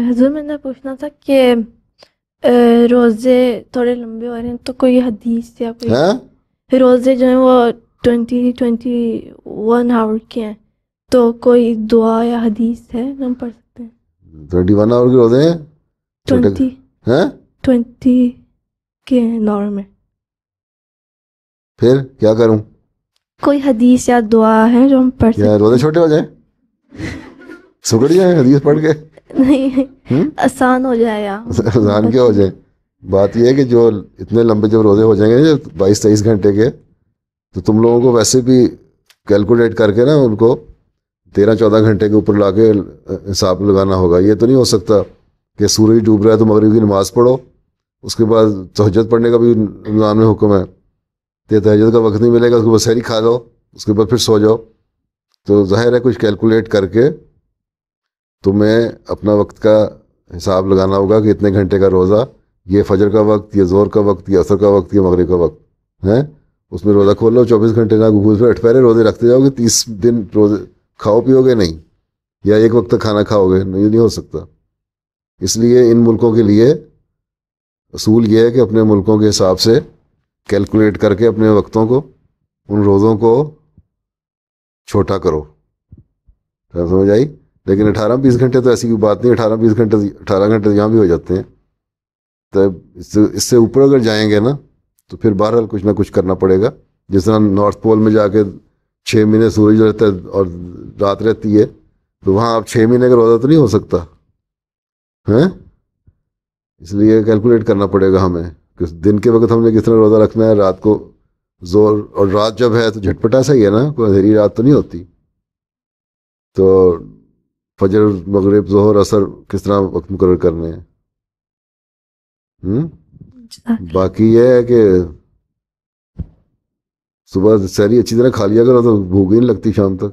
حضور میں نے پوچھنا تھا کہ روزے تھوڑے لمبے ہو رہے ہیں تو کوئی حدیث یا کوئی روزے جو ہیں وہ 21 آور کے ہیں تو کوئی دعا یا حدیث ہے جو ہم پڑھ سکتے ہیں؟ 21 آور کے روزے ہیں 20 کے نور میں. پھر کیا کروں؟ کوئی حدیث یا دعا ہے جو ہم پڑھ سکتے ہیں؟ روزے چھوٹے ہو جائیں، سکڑ جائیں حدیث پڑھ کے؟ نہیں، آسان ہو جائے یا آسان کیا ہو جائے؟ بات یہ ہے کہ جو اتنے لمبے جب روزے ہو جائیں گے 22-23 گھنٹے کے، تو تم لوگوں کو ویسے بھی کیلکولیٹ کر کے نا ان کو 13-14 گھنٹے کے اوپر لا کے حساب لگانا ہوگا. یہ تو نہیں ہو سکتا کہ سورج ڈوب رہا ہے تو مغرب کی نماز پڑھو، اس کے بعد تہجد پڑھنے کا بھی رمضان میں حکم ہے، تو تہجد کا وقت نہیں ملے گا، اس کے بعد سحری کھا لو، اس کے بعد پھر سو جاؤ. تو ظاہر ہے کچھ کیلکولیٹ کر کے تمہیں اپنا وقت کا حساب لگانا ہوگا کہ اتنے گھنٹے کا روزہ، یہ فجر کا وقت، یہ ظہر کا وقت، یہ عصر کا وقت، یہ مغرب کا وقت ہے. اس میں روزہ کھول لو 24 گھنٹے نہ گھوس پہ اٹھ پہرے روزے رکھتے جاؤ گے، 30 دن روزے کھاؤ پیو گے نہیں، یا ایک وقت تک کھانا کھاؤ گے نہیں ہو سکتا. اس لیے ان ملکوں کے لیے اصول یہ ہے کہ اپنے ملکوں کے حساب سے کیلکولیٹ کر کے اپنے وقتوں کو، ان روزوں کو چھوٹا کرو. سمجھ آئی؟ لیکن 18-20 گھنٹے تو ایسی کوئی بات نہیں، 18 گھنٹے یہاں بھی ہو جاتے ہیں. تو اس سے اوپر اگر جائیں گے نا تو پھر بہرحال کچھ نہ کچھ کرنا پڑے گا. جس طرح نارتھ پول میں جا کے 6 مہینے سورج رہتا ہے اور رات رہتی ہے، تو وہاں آپ 6 مہینے کا روزہ تو نہیں ہو سکتا ہے. اس لیے کیلکولیٹ کرنا پڑے گا ہمیں کہ دن کے وقت ہم نے کس طرح روزہ رکھنا ہے، رات کو زور، اور رات جب ہے تو جھٹپٹا سا ہی ہے نا، کوئی اندھیری رات تو نہیں ہوتی. تو فجر، مغرب، ظہر، عصر کس طرح وقت مقرر کرنے ہیں. باقی یہ ہے کہ صبح سحری اچھی طرح کھا لیا کرو تو بھوک ہی نہیں لگتی شام تک.